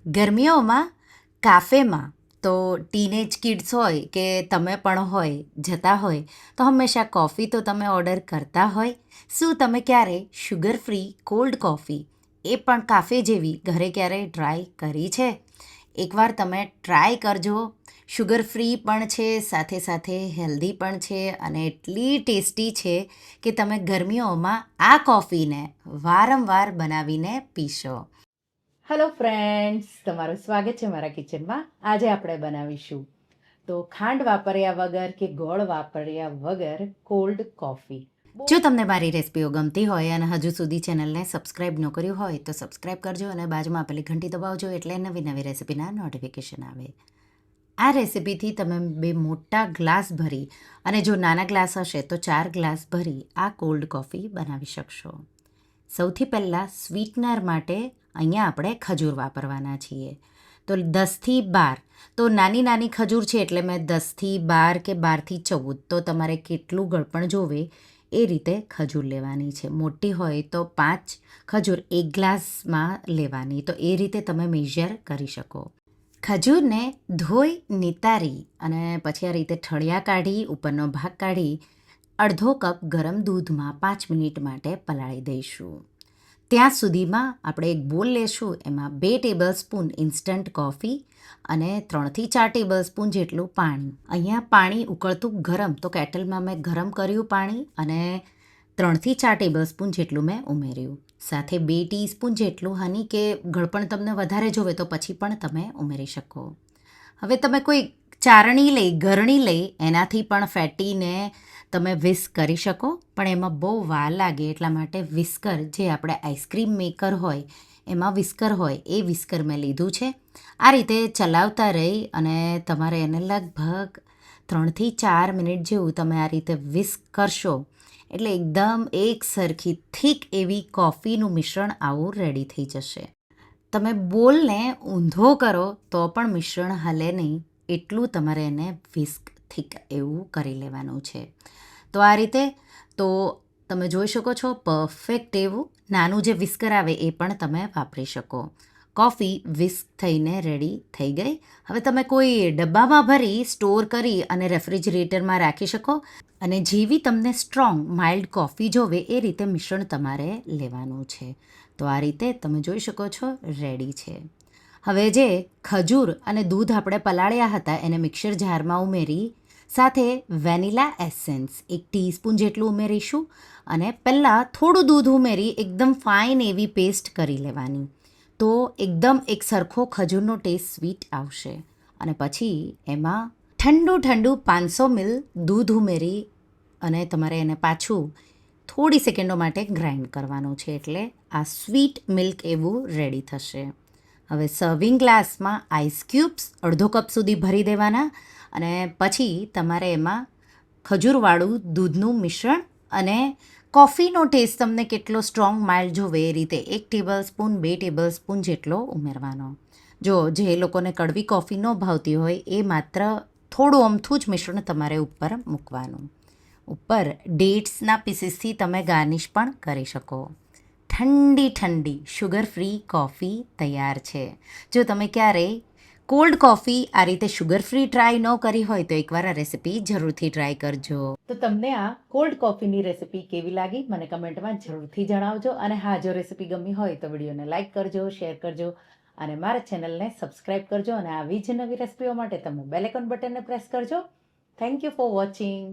ગરમીઓમાં કાફેમાં તો teenage kids હોય કે તમે પણ હોય જતા હોય તો હંમેશા કોફી તો તમે ઓર્ડર કરતા હોય. શું તમે ક્યારે શુગર ફ્રી કોલ્ડ કોફી એ પણ કાફે જેવી ઘરે ક્યારેય ટ્રાય કરી છે? એકવાર તમે ટ્રાય કરજો. શુગર ફ્રી પણ છે, સાથે સાથે હેલ્ધી પણ છે અને એટલી ટેસ્ટી છે કે તમે ગરમીઓમાં આ કોફીને વારંવાર બનાવીને પીશો. હેલો ફ્રેન્ડ્સ, તમારું સ્વાગત છે મારા કિચનમાં. આજે આપણે બનાવીશું તો ખાંડ વાપર્યા વગર કે ગોળ વાપર્યા વગર કોલ્ડ કોફી. જો તમને મારી રેસિપીઓ ગમતી હોય અને હજુ સુધી ચેનલને સબસ્ક્રાઈબ ન કર્યું હોય તો સબસ્ક્રાઈબ કરજો અને બાજુમાં આપેલી ઘંટી દબાવજો એટલે નવી નવી રેસિપીના નોટિફિકેશન આવે. આ રેસિપીથી તમે 2 મોટા ગ્લાસ ભરી અને જો નાના ગ્લાસ હશે તો 4 ગ્લાસ ભરી આ કોલ્ડ કોફી બનાવી શકશો. સૌથી પહેલાં સ્વીટનર માટે અહીંયા આપણે ખજૂર વાપરવાના છીએ. તો 10થી 12, તો નાની નાની ખજૂર છે એટલે મેં 10થી 12 કે 12થી 14, તો તમારે કેટલું ગળપણ જોવે એ રીતે ખજૂર લેવાની છે. મોટી હોય તો 5 ખજૂર 1 ગ્લાસમાં લેવાની, તો એ રીતે તમે મેઝર કરી શકો. ખજૂરને ધોઈ નિતારી અને પછી આ રીતે ઠળિયા કાઢી ઉપરનો ભાગ કાઢી અડધો કપ ગરમ દૂધમાં 5 મિનિટ માટે પલાળી દઈશું. ત્યાં સુધીમાં આપણે એક બોલ લેશું, એમાં 2 ટેબલ સ્પૂન ઇન્સ્ટન્ટ કોફી અને 3થી 4 ટેબલ સ્પૂન જેટલું પાણી. અહીંયા પાણી ઉકળતું ગરમ, તો કેટલમાં મેં ગરમ કર્યું પાણી અને 3થી 4 ટેબલ સ્પૂન જેટલું મેં ઉમેર્યું. સાથે 2 ટીસ્પૂન જેટલું હની, કે ગળપણ તમને વધારે જોવે તો પછી પણ તમે ઉમેરી શકો. હવે તમે કોઈ ચારણી લઈ, ગરણી લઈ એનાથી પણ ફેટીને તમે વિસ્ક કરી શકો, પણ એમાં બહુ વાર લાગે એટલા માટે વિસ્કર, જે આપણે આઈસ્ક્રીમ મેકર હોય એમાં વિસ્કર હોય, એ વિસ્કર મેં લીધું છે. આ રીતે ચલાવતા રહી અને તમારે એને લગભગ 3થી 4 મિનિટ જેવું તમે આ રીતે વિસ્ક કરશો એટલે એકદમ એક સરખી થીક એવી કોફીનું મિશ્રણ આવું રેડી થઈ જશે. તમે બોલને ઊંધો કરો તો પણ મિશ્રણ હલે નહીં, એટલું તમારે એને વિસ્ક થીક એવું કરી લેવાનું છે. તો આ રીતે તો તમે જોઈ શકો છો પરફેક્ટ એવું નાનું જે વિસ્કર આવે એ પણ તમે વાપરી શકો. કોફી વિસ્ક થઈને રેડી થઈ ગઈ. હવે તમે કોઈ ડબ્બામાં ભરી સ્ટોર કરી અને રેફ્રિજરેટરમાં રાખી શકો અને જેવી તમને સ્ટ્રોંગ માઇલ્ડ કોફી જોવે એ રીતે મિશ્રણ તમારે લેવાનું છે. તો આ રીતે તમે જોઈ શકો છો રેડી છે. હવે જે ખજૂર અને દૂધ આપણે પલાળ્યા હતા એને મિક્સર જારમાં ઉમેરી સાથે વેનીલા એસેન્સ 1 ટીસ્પૂન જેટલું ઉમેરીશું અને પહેલાં થોડું દૂધ ઉમેરી એકદમ ફાઇન એવી પેસ્ટ કરી લેવાની, તો એકદમ એક સરખો ખજૂરનો ટેસ્ટ સ્વીટ આવશે. અને પછી એમાં ઠંડુ 500 ml દૂધ ઉમેરી અને તમારે એને પાછું થોડી સેકન્ડો માટે ગ્રાઇન્ડ કરવાનું છે, એટલે આ સ્વીટ મિલ્ક એવું રેડી થશે. હવે સર્વિંગ ગ્લાસમાં આઈસ ક્યુબ્સ અડધો કપ સુધી ભરી દેવાના અને પછી તમારે એમાં ખજૂરવાળું દૂધનું મિશ્રણ અને કોફીનો ટેસ્ટ તમને કેટલો સ્ટ્રોંગ માઇલ્ડ જોવે એ રીતે 1 ટેબલ સ્પૂન 2 ટેબલ સ્પૂન જેટલો ઉમેરવાનો. જો જે લોકોને કડવી કોફી ન ભાવતી હોય એ માત્ર થોડું અમથું જ મિશ્રણ તમારે ઉપર મૂકવાનું. ઉપર ડેટ્સના પીસીસથી તમે ગાર્નિશ પણ કરી શકો. ઠંડી શુગર ફ્રી કોફી તૈયાર છે. જો તમે ક્યારેય કોલ્ડ કોફી આ રીતે શુગર ફ્રી ટ્રાય ન કરી હોય તો એકવાર આ રેસિપી જરૂરથી ટ્રાય કરજો. તો તમને આ કોલ્ડ કોફીની રેસિપી કેવી લાગી મને કમેન્ટમાં જરૂરથી જણાવજો. અને હા, જો રેસિપી ગમી હોય તો વિડીયોને લાઇક કરજો, શેર કરજો અને મારા ચેનલને સબસ્ક્રાઈબ કરજો. અને આવી જ નવી રેસિપીઓ માટે તમે બેલ આઇકોન બટનને પ્રેસ કરજો. Thank you for watching.